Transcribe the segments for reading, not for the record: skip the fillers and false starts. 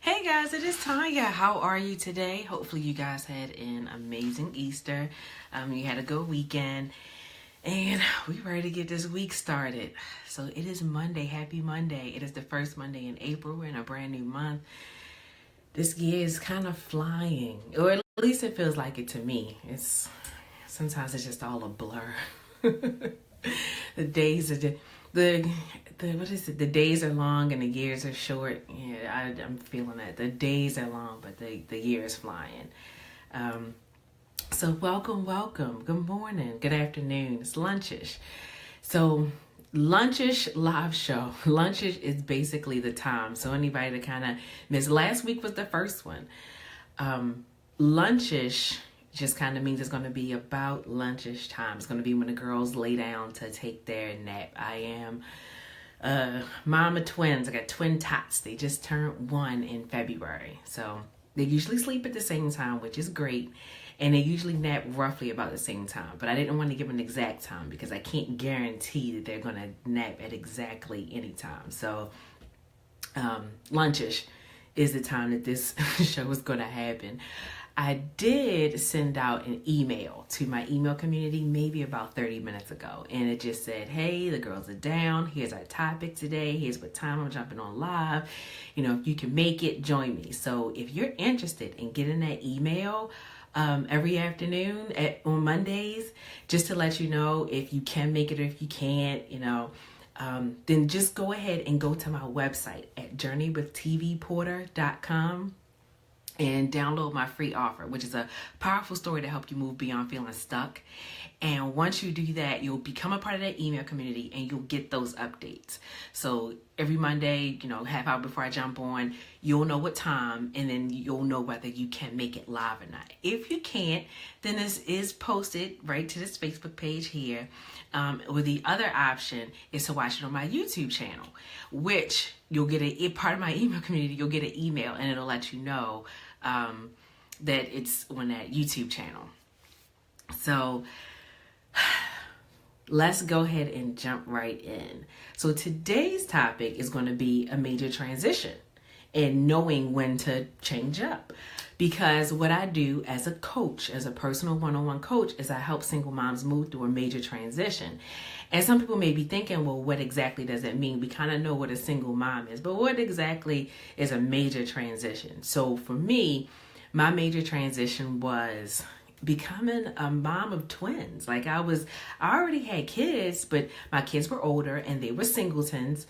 Hey guys, it is Tanya. How are you today? Hopefully you guys had an amazing Easter. You had a good weekend. And we ready to get this week started. So it is Monday. Happy Monday. It is the first Monday in April. We're in a brand new month. This year is kind of flying. Or at least it feels like it to me. Sometimes it's just all a blur. The days are the what is it? The days are long and the years are short. Yeah, I'm feeling that. The days are long, but the year is flying. So welcome. Good morning, good afternoon. It's lunchish. So lunchish live show. Lunchish is basically the time. So anybody that kind of missed, last week was the first one. Lunchish just kind of means it's going to be about lunchish time. It's going to be when the girls lay down to take their nap. I am mom of twins. I got twin tots. They just turned 1 in February. So they usually sleep at the same time, which is great. And they usually nap roughly about the same time. But I didn't want to give an exact time because I can't guarantee that they're going to nap at exactly any time. So lunchish is the time that this show is going to happen. I did send out an email to my email community maybe about 30 minutes ago. And it just said, hey, the girls are down. Here's our topic today. Here's what time I'm jumping on live. If you can make it, join me. So if you're interested in getting that email every afternoon on Mondays, just to let you know if you can make it or if you can't, then just go ahead and go to my website at journeywithtvporter.com. and download my free offer, which is a powerful story to help you move beyond feeling stuck. And once you do that, you'll become a part of that email community and you'll get those updates. So every Monday, half hour before I jump on, you'll know what time, and then you'll know whether you can make it live or not. If you can't, then this is posted right to this Facebook page here. Or the other option is to watch it on my YouTube channel, which you'll get a part of my email community. You'll get an email and it'll let you know that it's on that YouTube channel. So let's go ahead and jump right in. So today's topic is going to be a major transition and knowing when to change up. Because what I do as a coach, as a personal one-on-one coach, is I help single moms move through a major transition. And some people may be thinking, well, what exactly does it mean? We kind of know what a single mom is, but what exactly is a major transition? So for me, my major transition was becoming a mom of twins. Like I already had kids, but my kids were older and they were singletons.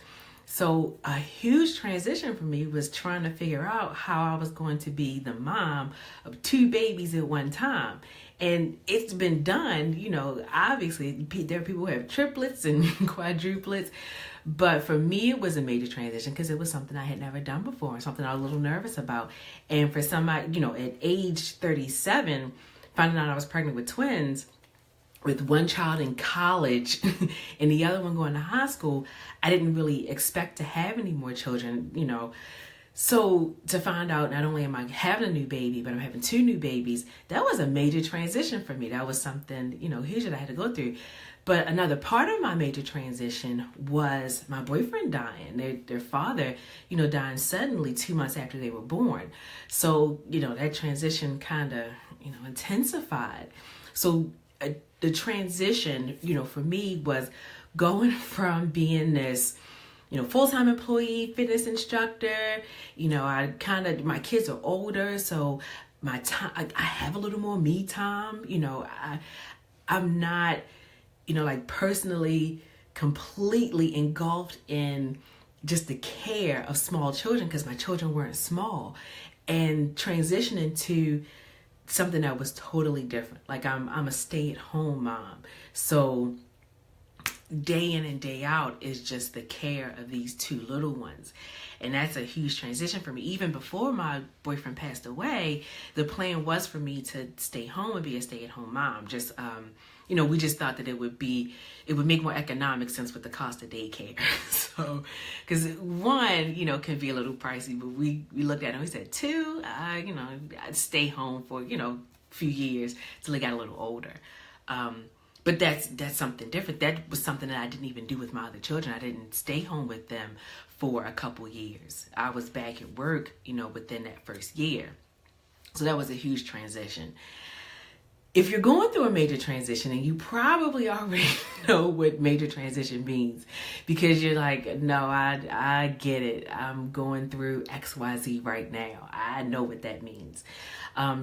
So a huge transition for me was trying to figure out how I was going to be the mom of 2 babies at one time. And it's been done, obviously there are people who have triplets and quadruplets. But for me, it was a major transition because it was something I had never done before, something I was a little nervous about. And for somebody, at age 37, finding out I was pregnant with twins, with one child in college and the other one going to high school, I didn't really expect to have any more children, So to find out not only am I having a new baby, but I'm having 2 new babies, that was a major transition for me. That was something, huge that I had to go through. But another part of my major transition was my boyfriend dying, their father, dying suddenly 2 months after they were born. So, that transition kind of, intensified. So the transition, for me was going from being this, full-time employee, fitness instructor, my kids are older, so my time, I have a little more me time, I'm not, personally completely engulfed in just the care of small children because my children weren't small, and transitioning to something that was totally different. Like I'm a stay-at-home mom. So day in and day out is just the care of these 2 little ones. And that's a huge transition for me. Even before my boyfriend passed away, the plan was for me to stay home and be a stay-at-home mom. Just, we just thought that it would make more economic sense with the cost of daycare. So, because 1, can be a little pricey, but we looked at it and we said 2, I'd stay home for, a few years till they got a little older. But that's something different. That was something that I didn't even do with my other children. I didn't stay home with them for a couple years. I was back at work, within that first year. So that was a huge transition. If you're going through a major transition, and you probably already know what major transition means, because you're like, no, I get it. I'm going through XYZ right now. I know what that means.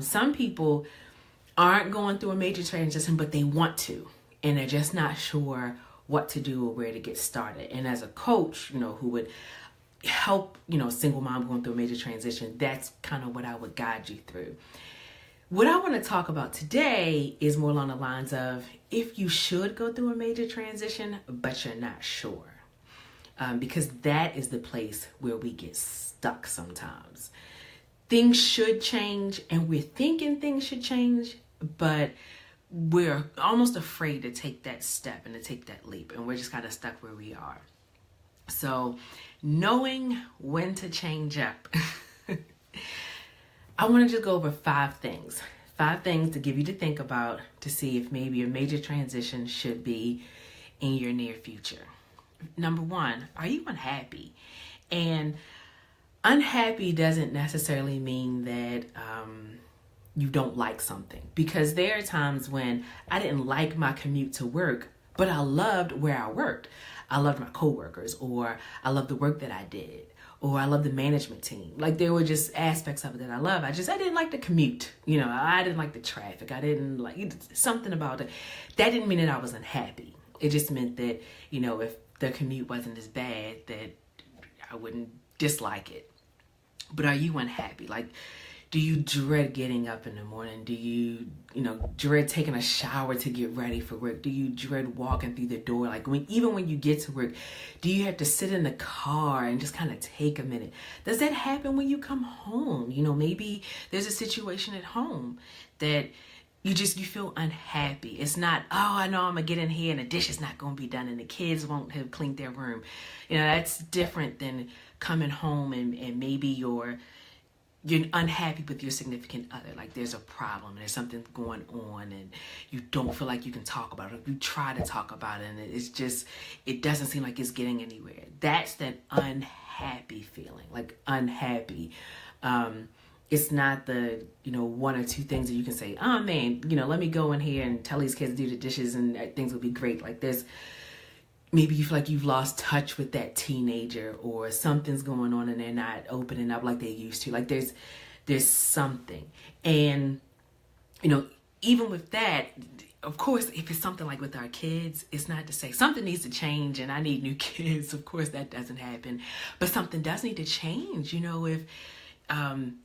Some people aren't going through a major transition, but they want to, and they're just not sure what to do or where to get started. And as a coach, who would help, a single mom going through a major transition, that's kind of what I would guide you through. What I want to talk about today is more along the lines of if you should go through a major transition, but you're not sure. Because that is the place where we get stuck sometimes. Things should change, and we're thinking things should change, but we're almost afraid to take that step and to take that leap, and we're just kind of stuck where we are. So knowing when to change up. I want to just go over 5 things to give you to think about to see if maybe a major transition should be in your near future. Number 1, are you unhappy? And unhappy doesn't necessarily mean that you don't like something, because there are times when I didn't like my commute to work, but I loved where I worked. I loved my coworkers, or I loved the work that I did, or I loved the management team. Like, there were just aspects of it that I love. I didn't like the commute. I didn't like the traffic. I didn't like something about it. That didn't mean that I was unhappy. It just meant that, if the commute wasn't as bad, that I wouldn't dislike it. But are you unhappy? Like, do you dread getting up in the morning? Do you, dread taking a shower to get ready for work? Do you dread walking through the door? Like, even when you get to work, do you have to sit in the car and just kind of take a minute? Does that happen when you come home? Maybe there's a situation at home that you feel unhappy. It's not, I know I'm going to get in here and the dish is not going to be done and the kids won't have cleaned their room. That's different than coming home and maybe you're unhappy with your significant other. Like, there's a problem, there's something going on, and you don't feel like you can talk about it. You try to talk about it, and it doesn't seem like it's getting anywhere. That's that unhappy feeling, like unhappy. It's not the, 1 or 2 things that you can say, oh man, let me go in here and tell these kids to do the dishes and things will be great. Like, maybe you feel like you've lost touch with that teenager, or something's going on and they're not opening up like they used to. Like, there's something. And, even with that, of course, if it's something like with our kids, it's not to say something needs to change and I need new kids. Of course, that doesn't happen. But something does need to change.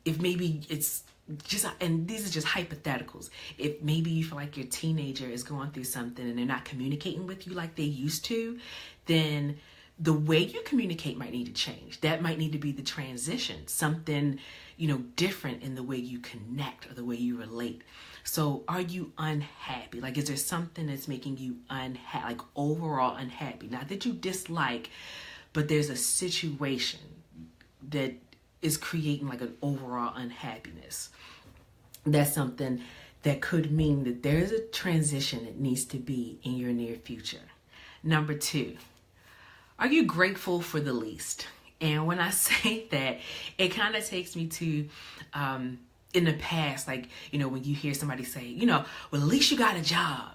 If maybe it's just, and these are just hypotheticals, if maybe you feel like your teenager is going through something and they're not communicating with you like they used to, then the way you communicate might need to change. That might need to be the transition, something, different in the way you connect or the way you relate. So are you unhappy? Like, is there something that's making you unhappy, like overall unhappy? Not that you dislike, but there's a situation that is creating like an overall unhappiness. That's something that could mean that there's a transition that needs to be in your near future. Number 2, are you grateful for the least? And when I say that, it kind of takes me to in the past, like, when you hear somebody say, well, at least you got a job.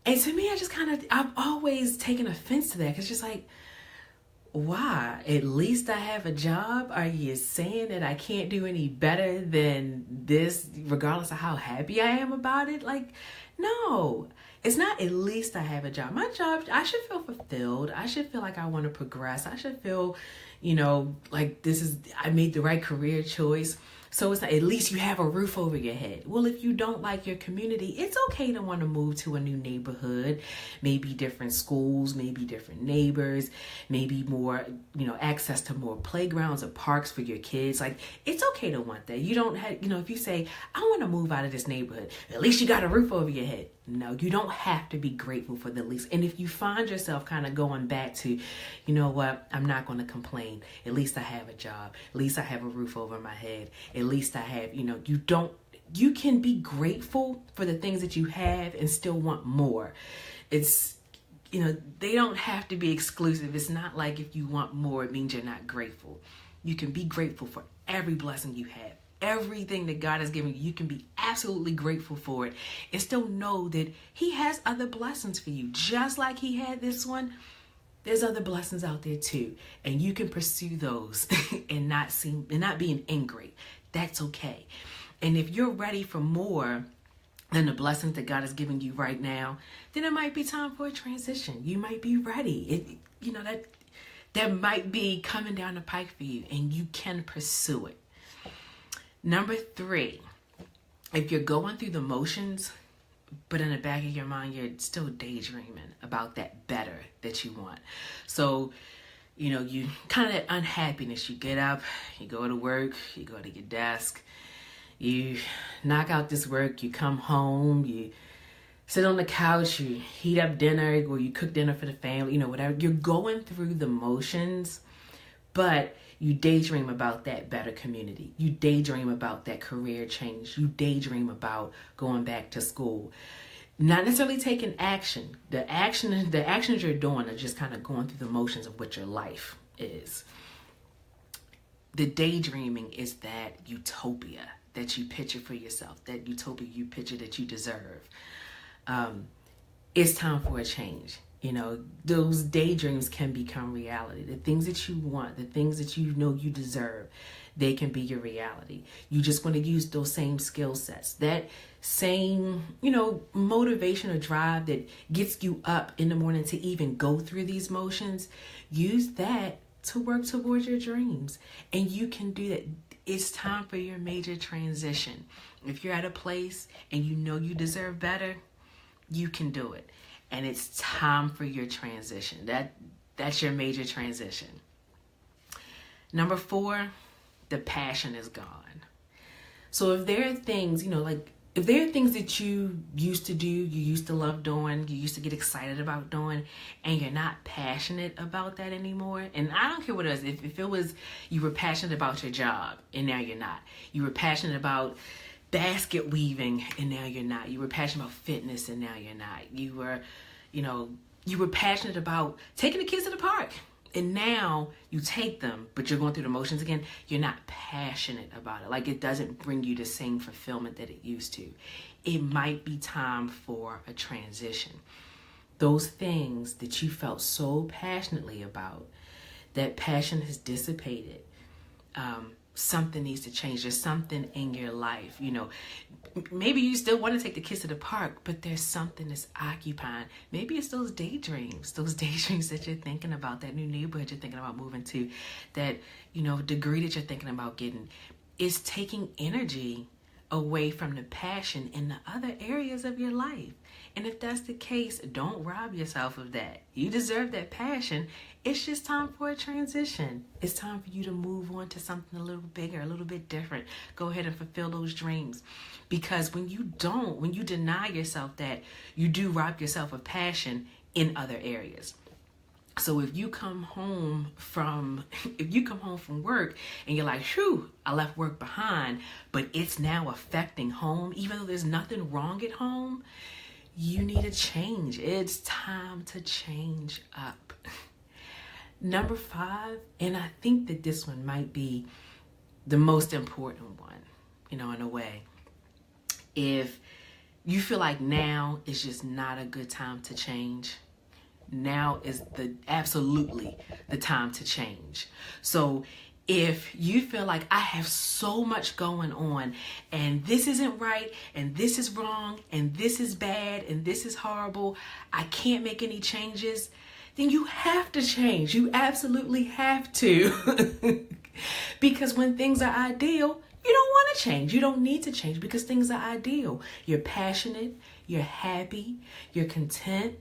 And to me, I've always taken offense to that, because it's just like, why? At least I have a job? Are you saying that I can't do any better than this, regardless of how happy I am about it? Like, no, it's not at least I have a job. My job, I should feel fulfilled. I should feel like I want to progress. I should feel, like I made the right career choice. So it's not, at least you have a roof over your head. Well, if you don't like your community, it's okay to want to move to a new neighborhood, maybe different schools, maybe different neighbors, maybe more, access to more playgrounds or parks for your kids. Like, it's okay to want that. You don't have, if you say, I want to move out of this neighborhood, at least you got a roof over your head. No, you don't have to be grateful for the least. And if you find yourself kind of going back to, I'm not going to complain. At least I have a job. At least I have a roof over my head. At least I have, you can be grateful for the things that you have and still want more. It's, they don't have to be exclusive. It's not like if you want more, it means you're not grateful. You can be grateful for every blessing you have. Everything that God has given you, you can be absolutely grateful for it and still know that He has other blessings for you. Just like He had this one, there's other blessings out there too. And you can pursue those and not being angry. That's okay. And if you're ready for more than the blessings that God is giving you right now, then it might be time for a transition. You might be ready. That might be coming down the pike for you, and you can pursue it. Number 3, if you're going through the motions, but in the back of your mind, you're still daydreaming about that better that you want. So, you kind of that unhappiness. You get up, you go to work, you go to your desk, you knock out this work, you come home, you sit on the couch, you heat up dinner, or you cook dinner for the family, whatever. You're going through the motions, but you daydream about that better community. You daydream about that career change. You daydream about going back to school. Not necessarily taking action. The actions you're doing are just kind of going through the motions of what your life is. The daydreaming is that utopia that you picture for yourself, that utopia you picture that you deserve. It's time for a change. Those daydreams can become reality. The things that you want, the things that you know you deserve, they can be your reality. You just want to use those same skill sets, that same, motivation or drive that gets you up in the morning to even go through these motions. Use that to work towards your dreams. And you can do that. It's time for your major transition. If you're at a place and you know you deserve better, you can do it. And it's time for your transition. That's your major transition. Number 4, the passion is gone. So if there are things, if there are things that you used to do, you used to love doing, you used to get excited about doing, and you're not passionate about that anymore, and I don't care what it is. If it was, you were passionate about your job, and now you're not. You were passionate about basket weaving, and now you're not. You were passionate about fitness, and now you're not. You were passionate about taking the kids to the park, and now you take them, but you're going through the motions again. You're not passionate about it. Like, it doesn't bring you the same fulfillment that it used to. It might be time for a transition. Those things that you felt so passionately about, that passion has dissipated. Something needs to change. There's something in your life. Maybe you still want to take the kids to the park, but there's something that's occupying. Maybe it's those daydreams that you're thinking about, that new neighborhood you're thinking about moving to, that, degree that you're thinking about getting. It's taking energy away from the passion in the other areas of your life. And if that's the case, don't rob yourself of that. You deserve that passion. It's just time for a transition. It's time for you to move on to something a little bigger, a little bit different. Go ahead and fulfill those dreams. Because when you deny yourself that, you do rob yourself of passion in other areas. So if you come home from work and you're like, "Phew, I left work behind," but it's now affecting home, even though there's nothing wrong at home, you need a change. It's time to change up. Number 5, and I think that this one might be the most important one, in a way. If you feel like now is just not a good time to change, now is absolutely the time to change. So if you feel like, I have so much going on and this isn't right and this is wrong and this is bad and this is horrible, I can't make any changes, then you have to change. You absolutely have to. Because when things are ideal, you don't want to change. You don't need to change because things are ideal. You're passionate, you're happy, you're content.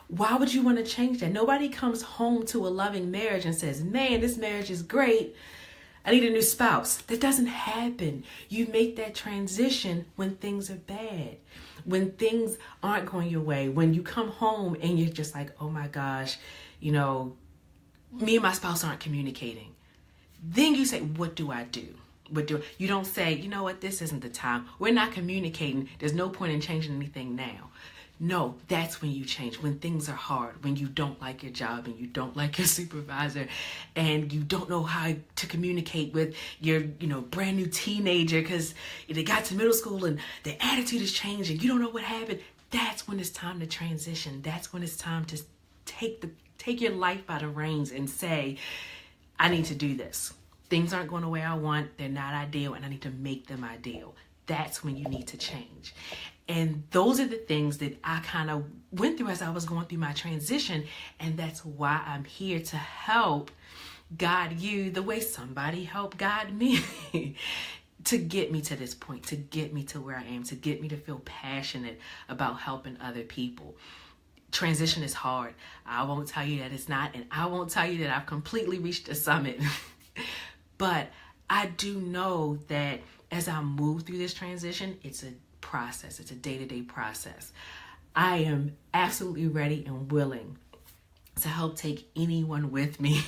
Why would you want to change that? Nobody comes home to a loving marriage and says, "Man, this marriage is great. I need a new spouse." That doesn't happen. You make that transition when things are bad, when things aren't going your way, when you come home and you're just like, "Oh my gosh, me and my spouse aren't communicating." Then you say, "What do I do?" You don't say, you know what, this isn't the time. We're not communicating. There's no point in changing anything now. No, that's when you change. When things are hard, when you don't like your job and you don't like your supervisor and you don't know how to communicate with your, brand new teenager because they got to middle school and their attitude is changing. You don't know what happened. That's when it's time to transition. That's when it's time to take your life by the reins and say, I need to do this. Things aren't going the way I want. They're not ideal, and I need to make them ideal. That's when you need to change. And those are the things that I kind of went through as I was going through my transition. And that's why I'm here to help guide you the way somebody helped guide me to get me to this point, to get me to where I am, to get me to feel passionate about helping other people. Transition is hard. I won't tell you that it's not, and I won't tell you that I've completely reached the summit. But I do know that as I move through this transition, it's a process. It's a day-to-day process. I am absolutely ready and willing to help take anyone with me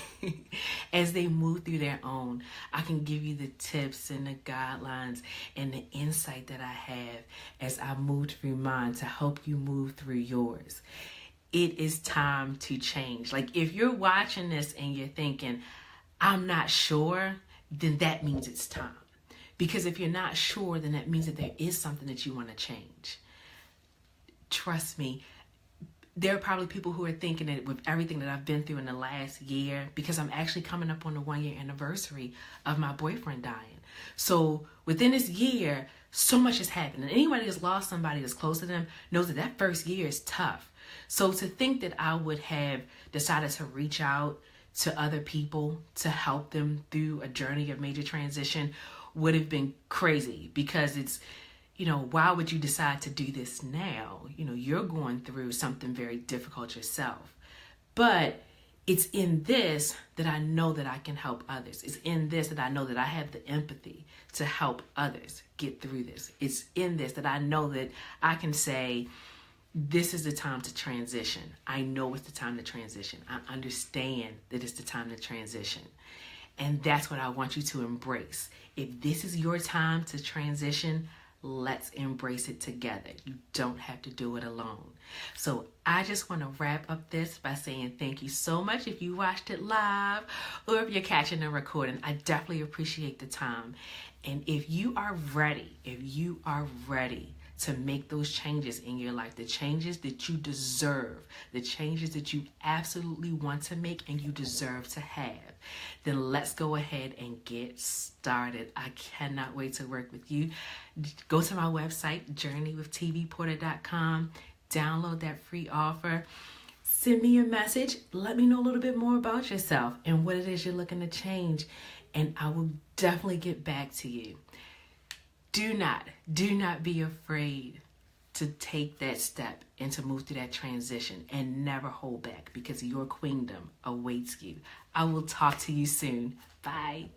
as they move through their own. I can give you the tips and the guidelines and the insight that I have as I move through mine to help you move through yours. It is time to change. Like, if you're watching this and you're thinking, I'm not sure, then that means it's time. Because if you're not sure, then that means that there is something that you want to change. Trust me, there are probably people who are thinking that with everything that I've been through in the last year, because I'm actually coming up on the 1-year anniversary of my boyfriend dying. So within this year, so much has happened. And anybody that's lost somebody that's close to them knows that that first year is tough. So to think that I would have decided to reach out to other people to help them through a journey of major transition would have been crazy, because it's, why would you decide to do this now? You're going through something very difficult yourself. But it's in this that I know that I can help others. It's in this that I know that I have the empathy to help others get through this. It's in this that I know that I can say, this is the time to transition. I know it's the time to transition. I understand that it's the time to transition. And that's what I want you to embrace. If this is your time to transition, let's embrace it together. You don't have to do it alone. So I just want to wrap up this by saying thank you so much if you watched it live or if you're catching the recording. I definitely appreciate the time. And if you are ready to make those changes in your life, the changes that you deserve, the changes that you absolutely want to make and you deserve to have, then let's go ahead and get started. I cannot wait to work with you. Go to my website, journeywithtvporter.com, download that free offer. Send me a message. Let me know a little bit more about yourself and what it is you're looking to change, and I will definitely get back to you. Do not be afraid to take that step and to move through that transition, and never hold back, because your queendom awaits you. I will talk to you soon. Bye.